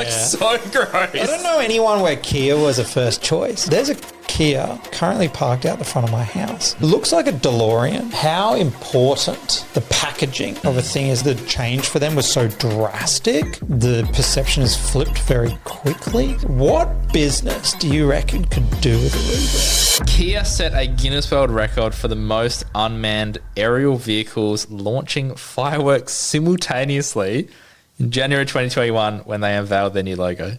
Like, so gross. I don't know anyone where Kia was a first choice. There's a Kia currently parked out the front of my house. It looks like a DeLorean. How important the packaging of a thing is. The change for them was so drastic. The perception is flipped very quickly. What business do you reckon could do with a rebrand? Kia set a Guinness World Record for the most unmanned aerial vehicles launching fireworks simultaneously in January 2021 when they unveiled their new logo.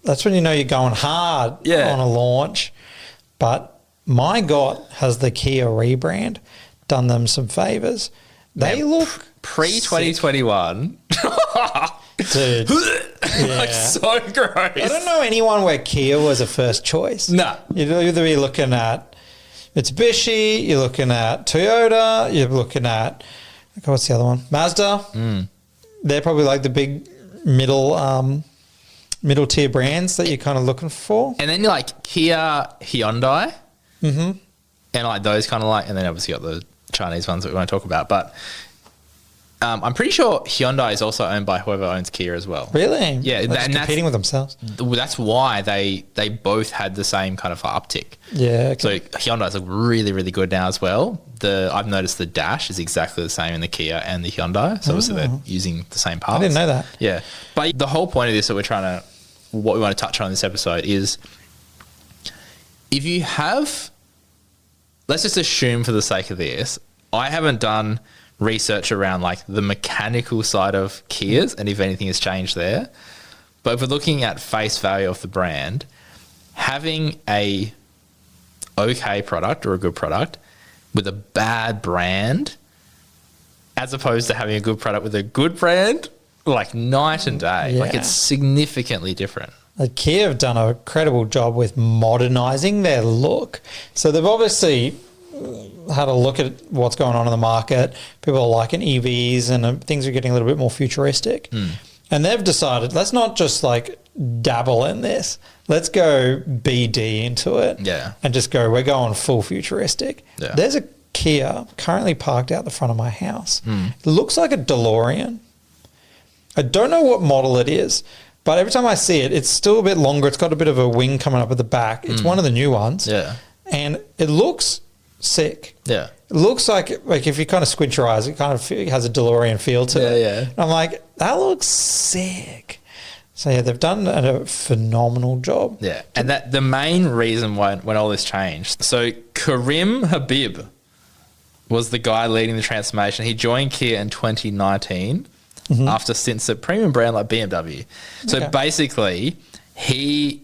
That's when you know you're going hard on a launch. But my God, has the Kia rebrand done them some favors. They look pre-2021. Dude. Like, so gross. I don't know anyone where Kia was a first choice. No. You'd either be looking at Mitsubishi, you're looking at Toyota, you're looking at, what's the other one? Mazda. They're probably like the big middle tier brands that you're kind of looking for. And then you're like Kia, Hyundai, and like those kind of like, and then obviously you got the Chinese ones that we want to talk about. But I'm pretty sure Hyundai is also owned by whoever owns Kia as well. Really? Yeah, they're just competing with themselves. That's why they both had the same kind of uptick. Yeah. Okay. So Hyundai's look really, really good now as well. I've noticed the dash is exactly the same in the Kia and the Hyundai. So obviously they're using the same parts. I didn't know that. Yeah. But the whole point of this that what we want to touch on in this episode is if you have, let's just assume for the sake of this, I haven't done research around like the mechanical side of Kias and if anything has changed there. But if we're looking at face value of the brand, having a okay product or a good product with a bad brand as opposed to having a good product with a good brand, like night and day. Yeah. Like it's significantly different. Like Kia have done a credible job with modernising their look. So they've obviously had a look at what's going on in the market. People are liking EVs and things are getting a little bit more futuristic. And they've decided, let's not just like dabble in this. Let's go BD into it. Yeah. And just go, we're going full futuristic. Yeah. There's a Kia currently parked out the front of my house. It looks like a DeLorean. I don't know what model it is, but every time I see it, it's still a bit longer. It's got a bit of a wing coming up at the back. It's one of the new ones. Yeah. And it looks sick. Yeah. It looks like if you kind of squint your eyes, it kind of has a DeLorean feel to it. Yeah. And I'm like, that looks sick. So yeah, they've done a phenomenal job. Yeah. And that the main reason when all this changed. So Karim Habib was the guy leading the transformation. He joined Kia in 2019 after stints at premium brand like BMW. So basically he's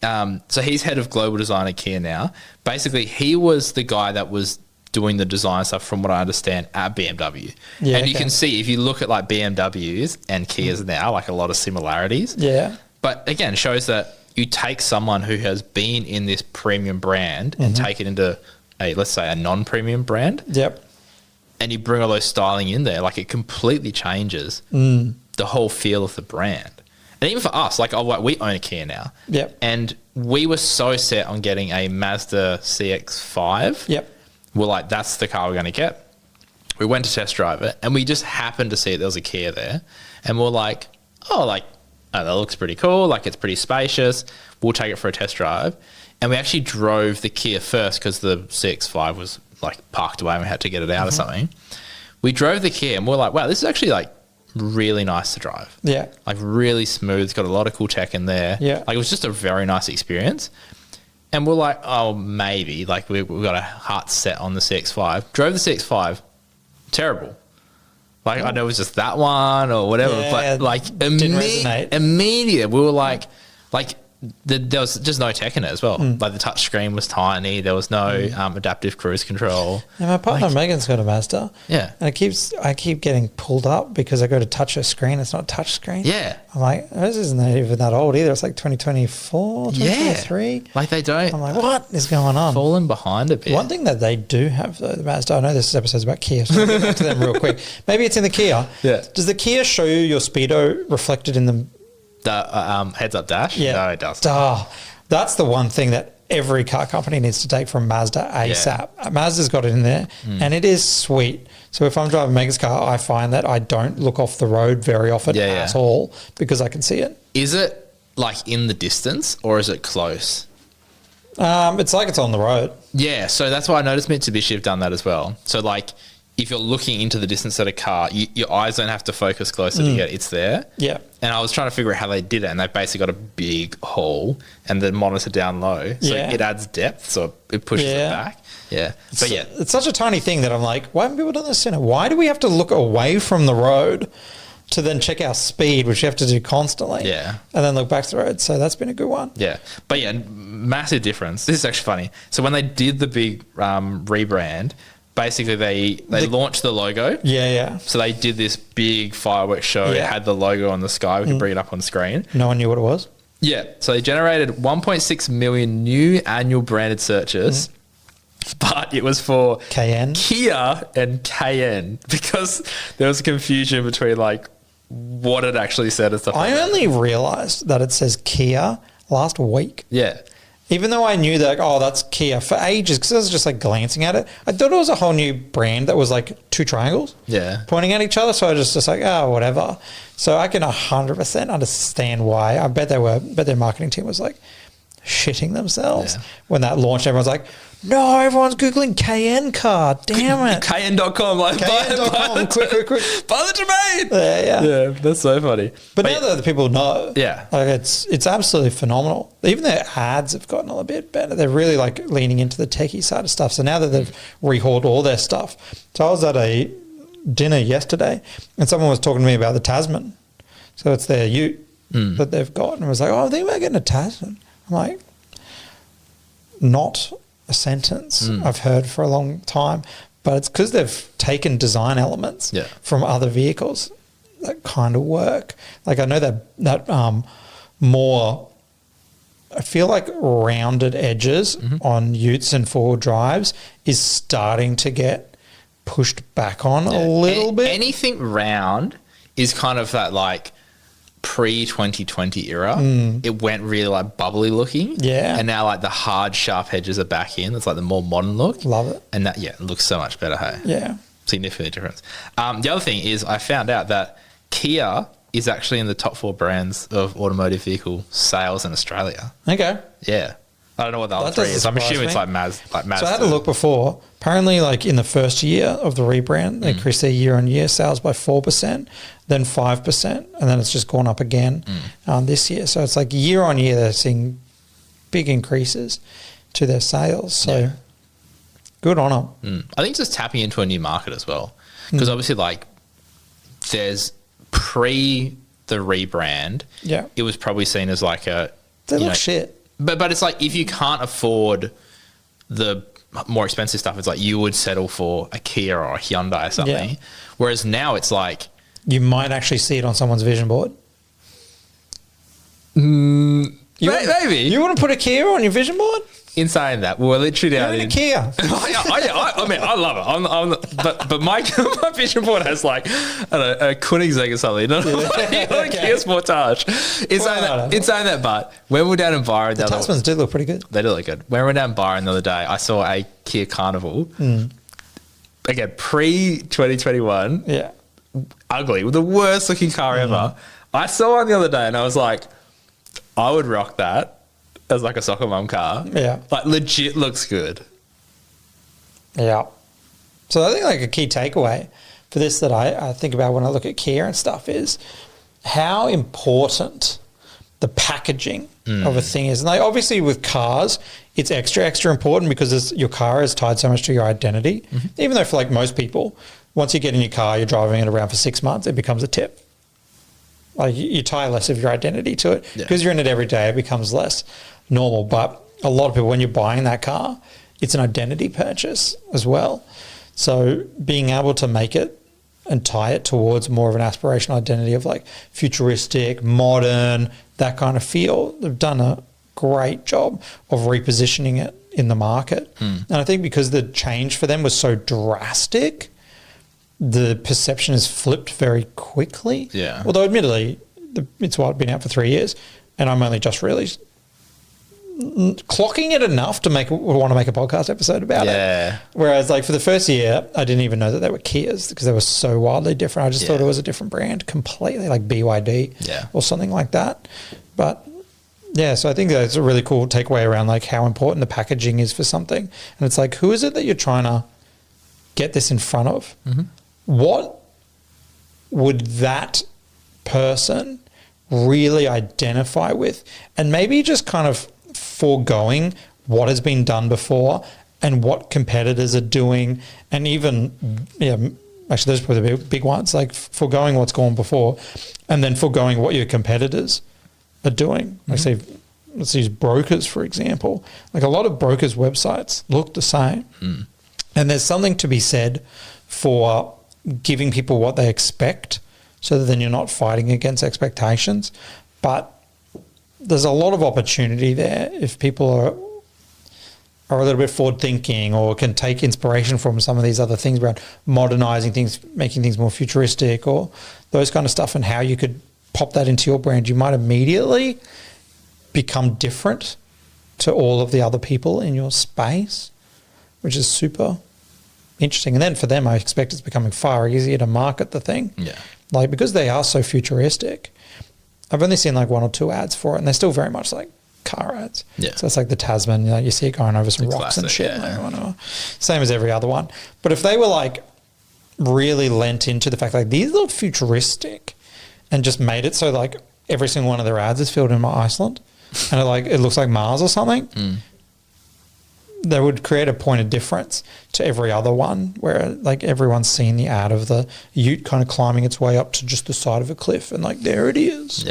head of global design at Kia now. Basically, he was the guy that was doing the design stuff from what I understand at BMW. Yeah, and you can see if you look at like BMWs and Kias now, like a lot of similarities. Yeah. But again, shows that you take someone who has been in this premium brand and take it into let's say a non-premium brand. Yep. And you bring all those styling in there, like it completely changes the whole feel of the brand. And even for us, like we own a Kia now. Yep. And we were so set on getting a Mazda CX-5. Yep. We're like, that's the car we're going to get. We went to test drive it, and we just happened to see there was a Kia there. And we're like, that looks pretty cool. Like, it's pretty spacious. We'll take it for a test drive. And we actually drove the Kia first because the CX-5 was, like, parked away and we had to get it out or something. We drove the Kia, and we're like, wow, this is actually, like, really nice to drive. Yeah. Like, really smooth. It's got a lot of cool tech in there. Yeah. Like, it was just a very nice experience. And we're like, oh, maybe. Like, we've got a heart set on the CX-5. Drove the CX-5. Terrible. Like, I know it was just that one or whatever, but, like, immediate. We were like there was just no tech in it as well. Like, the touch screen was tiny. There was no adaptive cruise control. Yeah, my partner Megan's got a Mazda. Yeah. And I keep getting pulled up because I go to touch her screen. It's not a touch screen. Yeah. I'm like, this isn't even that old either. It's like 2024, 2023. Yeah. Like, they don't. I'm like, what is going on? Fallen behind a bit. One thing that they do have, though, the Mazda, I know this episode's about Kia, so I'll get back to them real quick. Maybe it's in the Kia. Yeah. Does the Kia show you your speedo reflected in the heads-up dash? Yeah. No, it doesn't. That's the one thing that every car company needs to take from Mazda ASAP. Mazda's got it in there, and it is sweet. So if I'm driving Mega's car, I find that I don't look off the road very often at all because I can see it. Is it like in the distance or is it close? It's like it's on the road. Yeah, so that's why I noticed Mitsubishi have done that as well. So like if you're looking into the distance at a car, your eyes don't have to focus closer to get it's there. Yeah. And I was trying to figure out how they did it, and they basically got a big hole and the monitor down low. So it adds depth, so it pushes it back. Yeah. But it's such a tiny thing that I'm like, why haven't people done this sooner? Why do we have to look away from the road to then check our speed, which you have to do constantly? Yeah. And then look back to the road. So that's been a good one. Yeah. But yeah, massive difference. This is actually funny. So when they did the big rebrand, basically they launched the logo. Yeah. So they did this big fireworks show. It had the logo on the sky. We can bring it up on screen. No one knew what it was. Yeah. So they generated 1.6 million new annual branded searches. But it was for Cayenne, Kia and Cayenne because there was confusion between like what it actually said and stuff like that. I only realised that it says Kia last week. Yeah. Even though I knew that, that's Kia for ages, because I was just like glancing at it. I thought it was a whole new brand that was like two triangles pointing at each other. So I was just like, whatever. So I can 100% understand why. I bet their marketing team was like shitting themselves when that launched. Everyone's like, no, everyone's Googling Cayenne car. Damn it. Cayenne.com. Like, Cayenne.com. Quick. Buy the domain. Yeah, that's so funny. But now that the people know, like it's absolutely phenomenal. Even their ads have gotten a little bit better. They're really like leaning into the techie side of stuff. So now that they've rehauled all their stuff. So I was at a dinner yesterday and someone was talking to me about the Tasman. So it's their ute that they've got. And I was like, I think we're getting a Tasman. I'm like, not a sentence I've heard for a long time, but it's because they've taken design elements from other vehicles that kind of work. Like I know that more, I feel like rounded edges on utes and four-wheel drives is starting to get pushed back on a little bit. Anything round is kind of that like pre-2020 era. It went really like bubbly looking. Yeah. And now like the hard, sharp edges are back in. It's like the more modern look. Love it. And that, it looks so much better, hey? Yeah. Significantly different. The other thing is I found out that Kia is actually in the top 4 brands of automotive vehicle sales in Australia. Okay. Yeah. I don't know what the other 3 is. I'm assuming it's like Mazda. So I had a look before. Apparently, like in the first year of the rebrand, they increased their year-on-year sales by 4%, then 5%, and then it's just gone up again this year. So it's like year-on-year, they're seeing big increases to their sales. So good on them. I think it's just tapping into a new market as well. Because obviously, like, there's pre the rebrand, it was probably seen as like a... They look shit. But it's like if you can't afford the more expensive stuff, it's like you would settle for a Kia or a Hyundai or something. Yeah. Whereas now it's like... You might actually see it on someone's vision board. Maybe. You wouldn't put a Kia on your vision board? In saying that, we're literally down in a Kia. I mean, I love it. But my vision board has like a Koenigsegg or something, not a Kia Sportage. It's saying that, but when we're down in Byron, the Tasmans do look pretty good. They do look good. When we were down in Byron the other day, I saw a Kia Carnival. Again, pre-2021. Yeah. Ugly, the worst looking car ever. I saw one the other day and I was like, I would rock that as like a soccer mum car. Yeah. Like legit looks good. Yeah. So I think like a key takeaway for this that I think about when I look at Kia and stuff is how important the packaging of a thing is. And like obviously with cars, it's extra important because your car is tied so much to your identity. Even though for like most people, once you get in your car, you're driving it around for 6 months, it becomes a tip. Like you tie less of your identity to it because you're in it every day. It becomes less normal. But a lot of people, when you're buying that car, it's an identity purchase as well. So being able to make it and tie it towards more of an aspirational identity of like futuristic, modern, that kind of feel, they've done a great job of repositioning it in the market. And I think because the change for them was so drastic, the perception has flipped very quickly. Yeah. Although admittedly, it's been out for 3 years and I'm only just really clocking it enough to want to make a podcast episode about it. Whereas like for the first year, I didn't even know that they were Kias because they were so wildly different. I just thought it was a different brand completely, like BYD or something like that. But yeah, so I think that's a really cool takeaway around like how important the packaging is for something. And it's like, who is it that you're trying to get this in front of? What would that person really identify with? And maybe just kind of foregoing what has been done before and what competitors are doing, and even actually those are the big ones, like foregoing what's gone before and then foregoing what your competitors are doing. Like say, let's use brokers for example. Like a lot of brokers' websites look the same, and there's something to be said for giving people what they expect so that then you're not fighting against expectations. But there's a lot of opportunity there if people are a little bit forward thinking or can take inspiration from some of these other things around modernizing things, making things more futuristic or those kind of stuff, and how you could pop that into your brand. You might immediately become different to all of the other people in your space, which is super interesting. And then for them, I expect it's becoming far easier to market the thing. Like because they are so futuristic, I've only seen like 1 or 2 ads for it, and they're still very much like car ads. So it's like the Tasman, you see it going over some rocks and shit. Like, same as every other one. But if they were like really lent into the fact like these look futuristic and just made it so like every single one of their ads is filmed in Iceland and it looks like Mars or something, they would create a point of difference to every other one where like everyone's seen the ad of the ute kind of climbing its way up to just the side of a cliff and like there it is.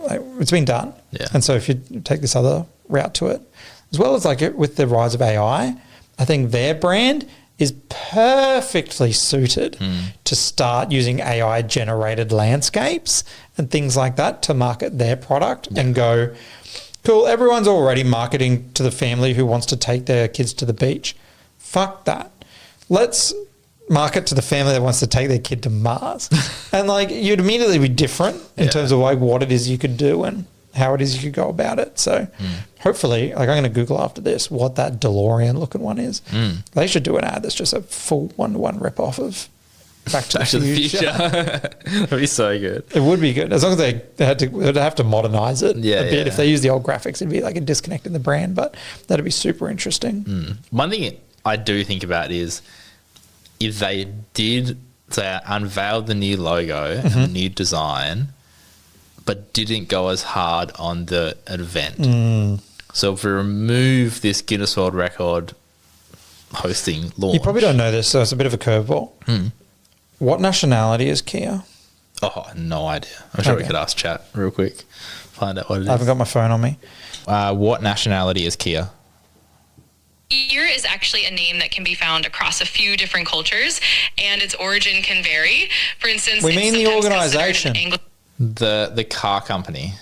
Like, it's been done. And so if you take this other route to it, as well as like with the rise of AI, I think their brand is perfectly suited to start using AI generated landscapes and things like that to market their product and go, cool, everyone's already marketing to the family who wants to take their kids to the beach. Fuck that. Let's market to the family that wants to take their kid to Mars. And like you'd immediately be different in terms of like what it is you could do and how it is you could go about it. So hopefully, like I'm going to Google after this what that DeLorean looking one is. They should do an ad that's just a full 1-to-1 rip-off of Back to the Future. That'd be so good. It would be good as long as they'd have to modernize it a bit. If they use the old graphics, it'd be like a disconnect in the brand, but that'd be super interesting. One thing I do think about is if they did say unveiled the new logo and the new design, but didn't go as hard on the event. So if we remove this Guinness World Record hosting launch, you probably don't know this, so it's a bit of a curveball. What nationality is Kia? Oh, no idea. I'm sure we could ask chat real quick, find out what it is. I haven't got my phone on me. What nationality is Kia? Kia is actually a name that can be found across a few different cultures, and its origin can vary. For instance, we mean the organization. The car company.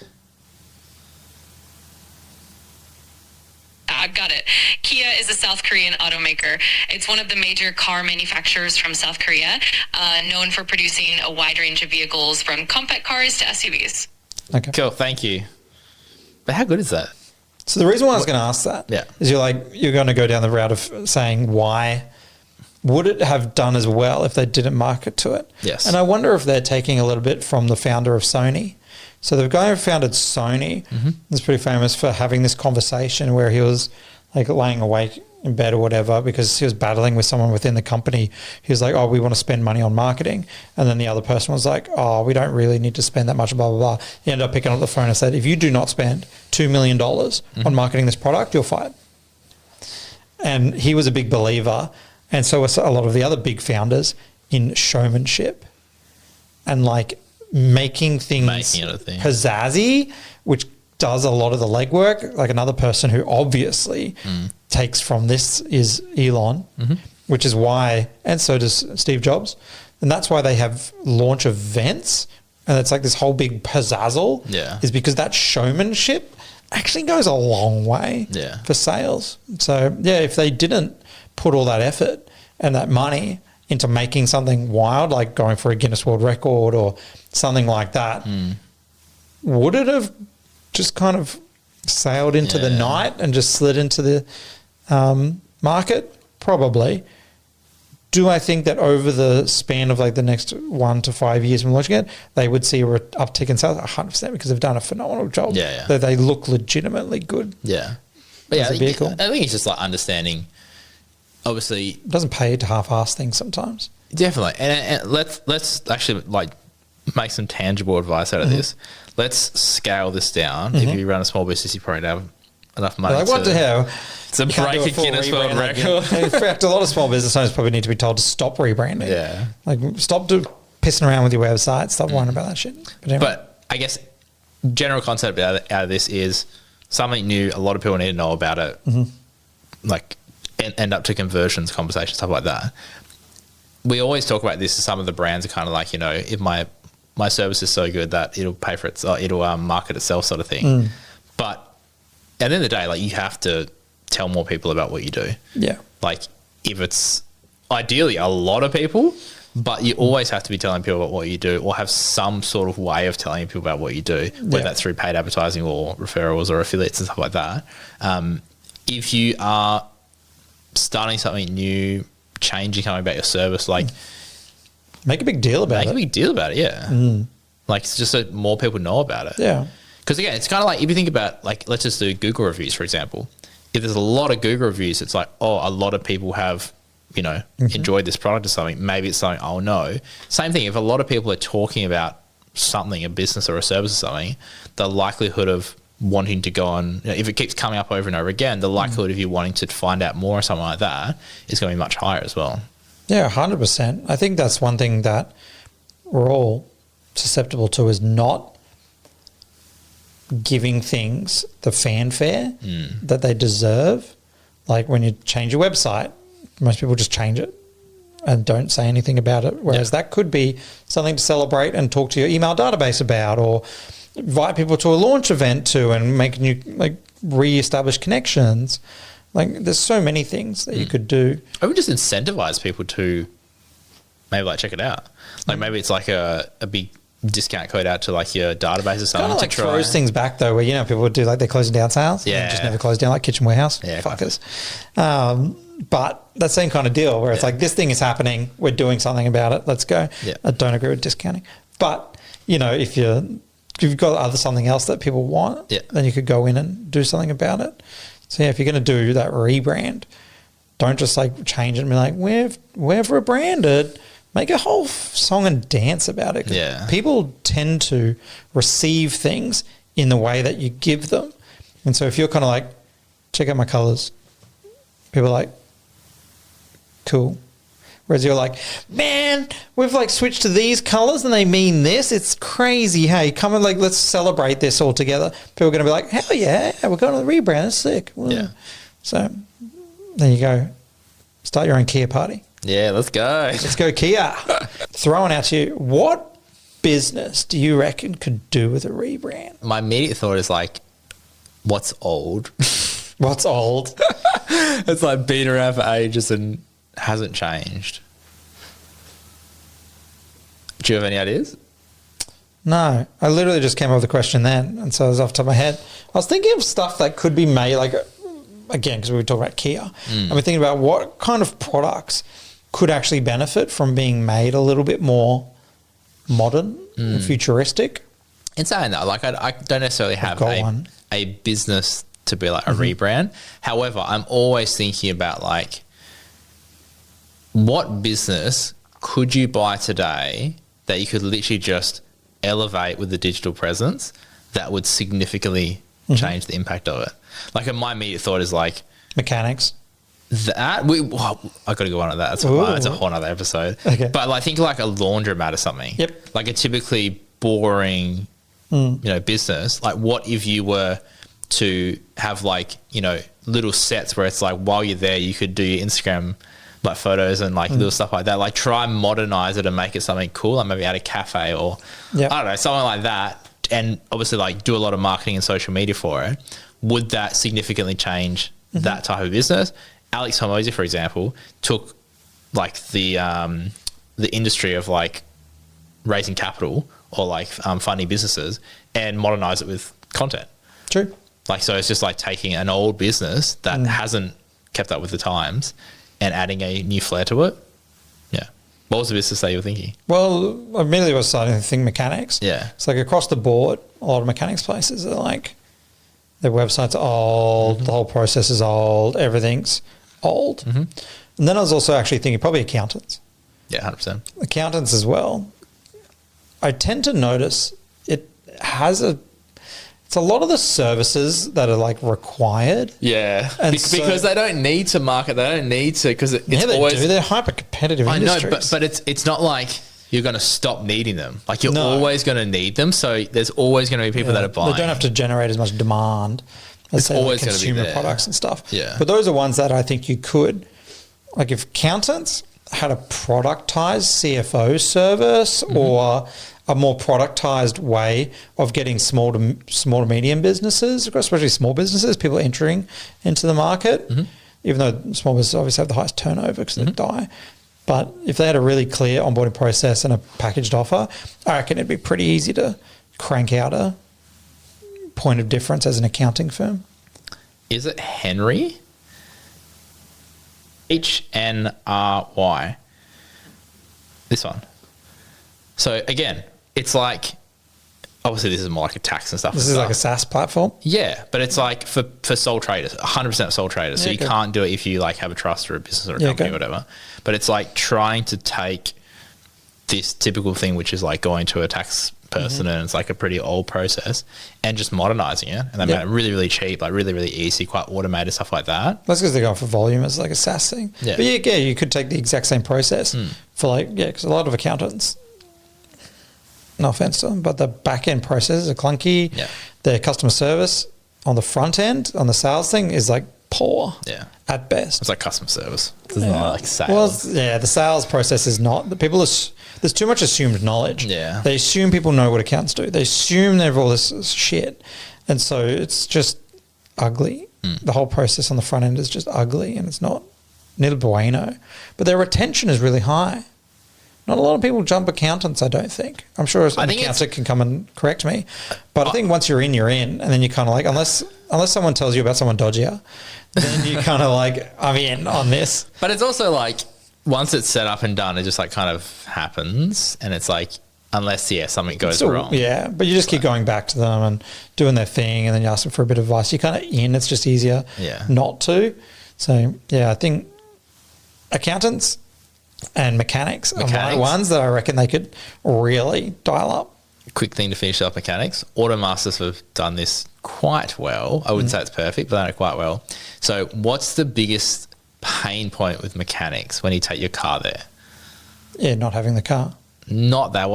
I've got it. Kia is a South Korean automaker. It's one of the major car manufacturers from South Korea, known for producing a wide range of vehicles from compact cars to SUVs. Okay. Cool, thank you. But how good is that? So the reason why I was going to ask that is you're going to go down the route of saying why would it have done as well if they didn't market to it? Yes. And I wonder if they're taking a little bit from the founder of Sony. So the guy who founded Sony is pretty famous for having this conversation where he was like laying awake in bed or whatever because he was battling with someone within the company. He was like, oh, we want to spend money on marketing. And then the other person was like, oh, we don't really need to spend that much, blah, blah, blah. He ended up picking up the phone and said, if you do not spend $2 million on marketing this product, you're fired. And he was a big believer. And so was a lot of the other big founders in showmanship and like making things pizzazzy, which does a lot of the legwork. Like another person who obviously takes from this is Elon, which is why, and so does Steve Jobs. And that's why they have launch events. And it's like this whole big pizzazzle is because that showmanship actually goes a long way for sales. So yeah, if they didn't put all that effort and that money into making something wild, like going for a Guinness World Record or something like that, would it have just kind of sailed into the night and just slid into the market? Probably. Do I think that over the span of like the next 1 to 5 years from launching it, they would see an uptick in sales? 100%, because they've done a phenomenal job. Yeah. That they look legitimately good. Yeah. But as a vehicle. I think it's just like understanding, obviously. It doesn't pay to half-ass things sometimes. Definitely. And let's actually like make some tangible advice out of this. Let's scale this down. If you run a small business, you probably don't have enough money Like, what the hell? to break a Guinness World Record. In fact, a lot of small business owners probably need to be told to stop rebranding. Yeah. Like, stop pissing around with your website. Stop worrying about that shit. But, anyway. But I guess general concept out of this is something new. A lot of people need to know about it. Like end up to conversions, conversations, stuff like that. We always talk about this. Some of the brands are kind of like, you know, if my service is so good that it'll pay for itself, it'll market itself, sort of thing. But at the end of the day, like, you have to tell more people about what you do. Yeah. Like, if it's ideally a lot of people, but you always have to be telling people about what you do, or have some sort of way of telling people about what you do, whether that's through paid advertising or referrals or affiliates and stuff like that. If you are starting something new, changing something about your service, like, make a big deal about it. Make a big deal about it, yeah. Like, it's just so more people know about it. Yeah. Because again, it's kind of like, if you think about, like, let's just do Google reviews, for example. If there's a lot of Google reviews, it's like, oh, a lot of people have, you know, enjoyed this product or something. Maybe it's something I'll know. Same thing, if a lot of people are talking about something, a business or a service or something, the likelihood of wanting to go on, you know, if it keeps coming up over and over again, the likelihood of you wanting to find out more or something like that is going to be much higher as well. Yeah, 100%. I think that's one thing that we're all susceptible to, is not giving things the fanfare that they deserve. Like, when you change your website, most people just change it and don't say anything about it. Whereas that could be something to celebrate and talk to your email database about, or invite people to a launch event to, and make new, like, re-establish connections. Like, there's so many things that you could do. I would just incentivize people to maybe, like, check it out. Like, maybe it's like a big discount code out to, like, your database or something. Kind of like throws things back, though, where, you know, people would do, like, they're closing down sales. Yeah. And just never close down, like Kitchen Warehouse. Yeah. Fuckers. But that same kind of deal where it's like, this thing is happening, we're doing something about it, let's go. Yeah. I don't agree with discounting. But, you know, if you've got something else that people want, then you could go in and do something about it. So, yeah, if you're going to do that rebrand, don't just, like, change it and be like, we've rebranded. Make a whole song and dance about it. Yeah. People tend to receive things in the way that you give them. And so if you're kind of like, check out my colors, people are like, cool. Whereas you're like, man, we've, like, switched to these colors and they mean this. It's crazy. Hey, come and, like, let's celebrate this all together. People are going to be like, hell yeah, we're going to the rebrand. That's sick. Yeah. So there you go. Start your own Kia party. Yeah, let's go. Let's go Kia. Throwing out to you, what business do you reckon could do with a rebrand? My immediate thought is, like, what's old? What's old? It's like been around for ages and hasn't changed. Do you have any ideas? No, I literally just came up with a question then, and so it was off the top of my head. I was thinking of stuff that could be made, like, again, because we were talking about Kia. I'm thinking about what kind of products could actually benefit from being made a little bit more modern and futuristic. In saying that, like, I don't necessarily have a business to be like a rebrand. However, I'm always thinking about, like, what business could you buy today that you could literally just elevate with the digital presence that would significantly change the impact of it. Like, my immediate thought is, like, Mechanics. That I got to go on to that. That's a whole other episode. Okay. But, like, think like a laundromat or something. Yep. Like a typically boring, you know, business. Like, what if you were to have, like, you know, little sets where it's like, while you're there, you could do your Instagram, like, photos and, like, little stuff like that. Like, try and modernize it and make it something cool. Like, maybe add a cafe or I don't know, something like that. And obviously, like, do a lot of marketing and social media for it. Would that significantly change that type of business? Alex Hormozy, for example, took, like, the industry of, like, raising capital or, like, funding businesses and modernise it with content. True. Like, so it's just like taking an old business that hasn't kept up with the times and adding a new flair to it. Yeah. What was the business that you were thinking? Well, I immediately was starting to think mechanics. Yeah. It's like across the board, a lot of mechanics places are like, their website's old, the whole process is old, everything's old. And then I was also actually thinking probably accountants. Yeah, 100%. Accountants as well. I tend to notice it's a lot of the services that are like required. Yeah. And because they don't need to market. They don't need to, because it's they always... do. They're hyper competitive industries. I know, but it's not like you're going to stop needing them. Like, you're always going to need them. So there's always going to be people that are buying. They don't have to generate as much demand as It's say, always like gonna be consumer there. products and stuff. Yeah. But those are ones that I think you could, like if accountants had a productized CFO service or a more productized way of getting small to medium businesses, especially small businesses, people entering into the market, even though small businesses obviously have the highest turnover because they die. But if they had a really clear onboarding process and a packaged offer, I reckon it'd be pretty easy to crank out a point of difference as an accounting firm. Is it Henry? HNRY. This one. So again, it's like, obviously this is more like a tax and stuff. This is like a SaaS platform. Yeah, but it's like for sole traders, 100% sole traders. So you can't do it if you like have a trust or a business or a company or whatever. But it's like trying to take this typical thing, which is like going to a tax person and it's like a pretty old process, and just modernizing it. And they make it really, really cheap, like really, really easy, quite automated, stuff like that. That's because they're going for volume as like a SaaS thing. Yeah. But yeah, you could take the exact same process for like, because a lot of accountants, no offense to them, but the back end processes are clunky. Yeah. Their customer service on the front end, on the sales thing, is like poor at best. It's like customer service. It's not like sales. Well, the sales process is not. The people there's too much assumed knowledge. Yeah. They assume people know what accountants do. They assume they've all this shit. And so it's just ugly. The whole process on the front end is just ugly, and it's not nil bueno. But their retention is really high. Not a lot of people jump accountants, I don't think. I'm sure an accountant can come and correct me. But I think once you're in, and then you kind of like, unless someone tells you about someone dodgier, then you kind of like, I'm in on this. But it's also like, once it's set up and done, it just like kind of happens, and it's like, unless something goes wrong. Yeah, but you just keep going back to them and doing their thing, and then you ask them for a bit of advice. You're kind of in. It's just easier not to. So yeah, I think accountants and mechanics are my ones that I reckon they could really dial up. Quick thing to finish up mechanics. AutoMasters have done this quite well. I wouldn't say it's perfect, but they do it quite well. So what's the biggest pain point with mechanics when you take your car there? Yeah, not having the car. Not that.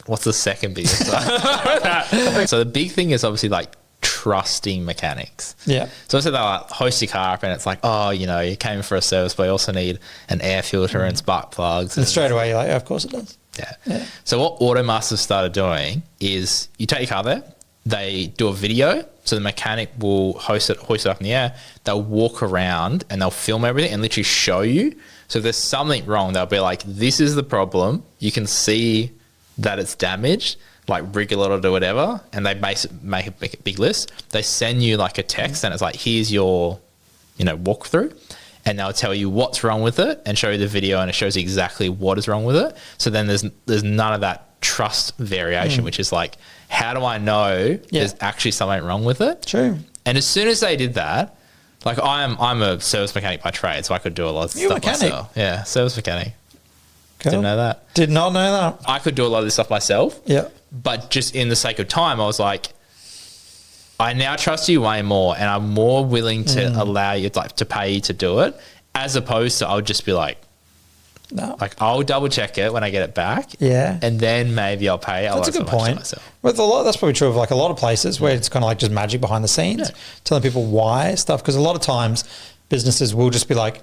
What's the second biggest? So the big thing is obviously like trusting mechanics. Yeah. So they'll like hoist your car up, and it's like, oh, you came in for a service, but you also need an air filter and spark plugs. And straight away you're like, of course it does. Yeah. So what AutoMaster started doing is you take your car there, they do a video, so the mechanic will hoist it up in the air. They'll walk around and they'll film everything and literally show you. So if there's something wrong, they'll be like, this is the problem. You can see that it's damaged, like wriggle it or whatever, and they make a big list. They send you like a text and it's like, here's your, walkthrough, and they'll tell you what's wrong with it and show you the video, and it shows exactly what is wrong with it. So then there's none of that trust variation, which is like, how do I know there's actually something wrong with it? True. And as soon as they did that, like I'm a service mechanic by trade, so I could do a lot of stuff myself. Yeah, service mechanic. Cool. Didn't know that. Did not know that. I could do a lot of this stuff myself. Yeah. But just in the sake of time, I was like, I now trust you way more, and I'm more willing to allow you to pay you to do it, as opposed to I'll just be like, no. Like, I'll double check it when I get it back. Yeah. And then maybe I'll pay. That's a good point. With that's probably true of like a lot of places where it's kind of like just magic behind the scenes, telling people why stuff. Because a lot of times businesses will just be like,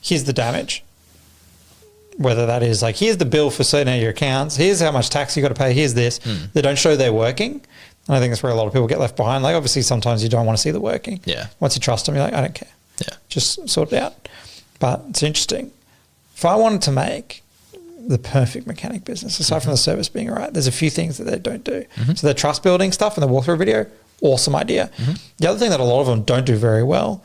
here's the damage. Whether that is like, here's the bill for certain of your accounts. Here's how much tax you got to pay. Here's this. They don't show they're working. And I think that's where a lot of people get left behind. Like, obviously, sometimes you don't want to see the working. Yeah. Once you trust them, you're like, I don't care. Yeah. Just sort it out. But it's interesting. If I wanted to make the perfect mechanic business, aside from the service being all right, there's a few things that they don't do. So the trust building stuff and the walkthrough video, awesome idea. The other thing that a lot of them don't do very well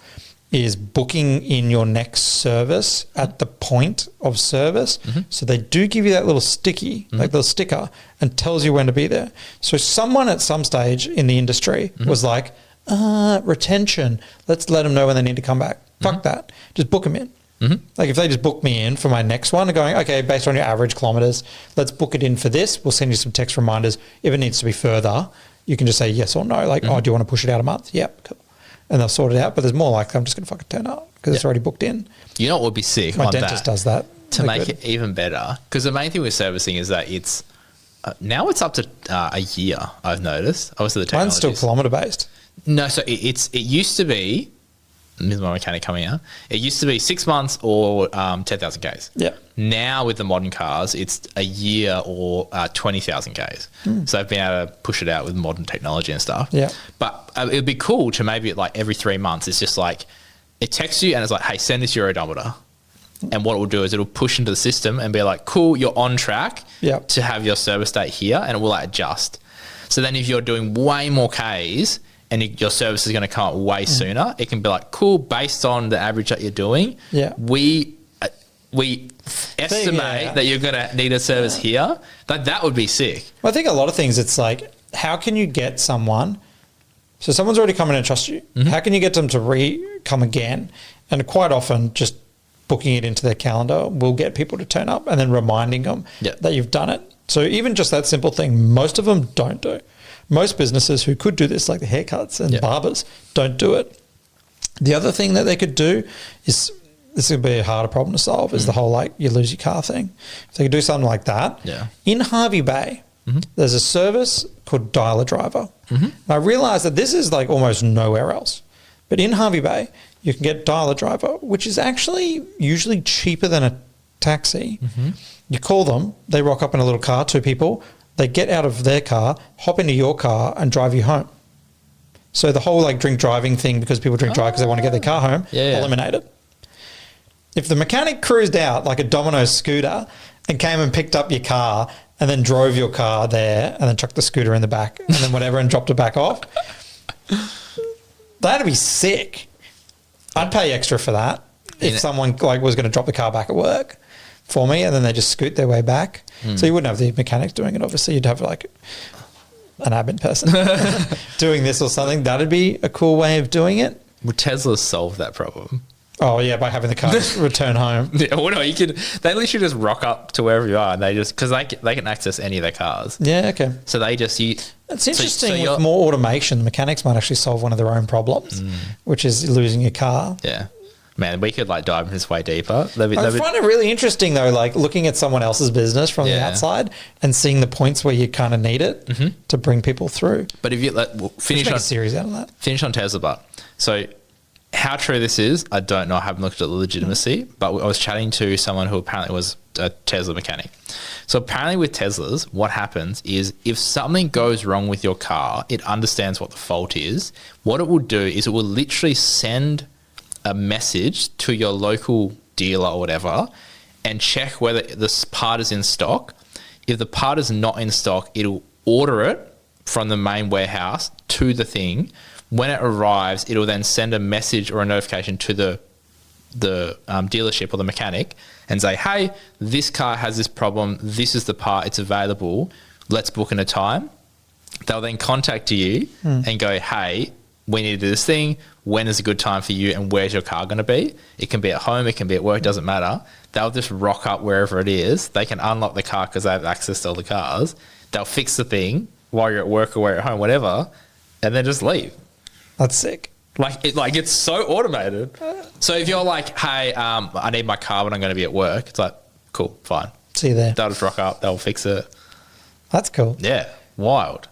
is booking in your next service at the point of service. So they do give you that little sticky, like little sticker, and tells you when to be there. So someone at some stage in the industry was like, retention, let's let them know when they need to come back. Fuck that. Just book them in. Like if they just book me in for my next one and going, okay, based on your average kilometers, let's book it in for this. We'll send you some text reminders. If it needs to be further, you can just say yes or no. Like, oh, do you want to push it out a month? Yep, cool. And they'll sort it out. But there's more like, I'm just going to fucking turn up because it's already booked in. You know what would be sick? My dentist does that. To make it even better. Because the main thing with servicing is that it's, now it's up to a year, I've noticed. Obviously the technology. Mine's still kilometer based. No, so it used to be, this is my mechanic coming out, it used to be 6 months or 10,000 Ks. Yeah. Now with the modern cars, it's a year or 20,000 Ks. So they've been able to push it out with modern technology and stuff. Yeah. But it would be cool to maybe like every 3 months, it's just like, it texts you and it's like, hey, send this your odometer. And what it will do is it'll push into the system and be like, cool, you're on track to have your service date here, and it will like adjust. So then if you're doing way more Ks and your service is going to come up way sooner, it can be like, cool, based on the average that you're doing, we estimate that you're going to need a service here. That would be sick. Well, I think a lot of things, it's like, how can you get someone, so someone's already come in and trust you. How can you get them to come again? And quite often just booking it into their calendar will get people to turn up, and then reminding them that you've done it. So even just that simple thing, most of them don't do. Most businesses who could do this, like the haircuts and barbers, don't do it. The other thing that they could do is, this would be a harder problem to solve, is the whole like you lose your car thing. If they could do something like that, in Hervey Bay, there's a service called Dial a Driver. And I realised that this is like almost nowhere else. But in Hervey Bay, you can get Dial a Driver, which is actually usually cheaper than a taxi. You call them, they rock up in a little car, 2 people, they get out of their car, hop into your car and drive you home. So the whole like drink driving thing, because people drink drive because they want to get their car home, eliminated. If the mechanic cruised out like a Domino's scooter and came and picked up your car and then drove your car there and then chucked the scooter in the back and then whatever and dropped it back off, that'd be sick. I'd pay extra for that if someone like was going to drop the car back at work for me and then they just scoot their way back. So you wouldn't have the mechanics doing it, obviously. You'd have like an admin person doing this or something. That'd be a cool way of doing it. Would Tesla solve that problem? Oh, yeah, by having the car return home. Yeah, well, no, they literally just rock up to wherever you are and they just, because they can access any of their cars. Yeah, okay. So they just It's interesting, with more automation, the mechanics might actually solve one of their own problems, which is losing your car. Yeah. Man, we could like dive this way deeper. I find it really interesting though, like looking at someone else's business from the outside and seeing the points where you kind of need it to bring people through. But if you finish on a series out of that. Finish on Tesla, but so how true this is, I don't know. I haven't looked at the legitimacy, but I was chatting to someone who apparently was a Tesla mechanic. So apparently with Teslas, what happens is if something goes wrong with your car, it understands what the fault is. What it will do is it will literally send a message to your local dealer or whatever and check whether this part is in stock. If the part is not in stock, it'll order it from the main warehouse to the thing. When it arrives, it'll then send a message or a notification to the dealership or the mechanic and say, hey, this car has this problem. This is the part. It's available. Let's book in a time. They'll then contact you and go, hey, we need to do this thing. When is a good time for you and where's your car going to be? It can be at home. It can be at work. Doesn't matter. They'll just rock up wherever it is. They can unlock the car because they have access to all the cars. They'll fix the thing while you're at work or while you're at home, whatever, and then just leave. That's sick. It's so automated. So if you're like, hey, I need my car when I'm going to be at work, it's like, cool, fine. See you there. They'll just rock up. They'll fix it. That's cool. Yeah. Wild.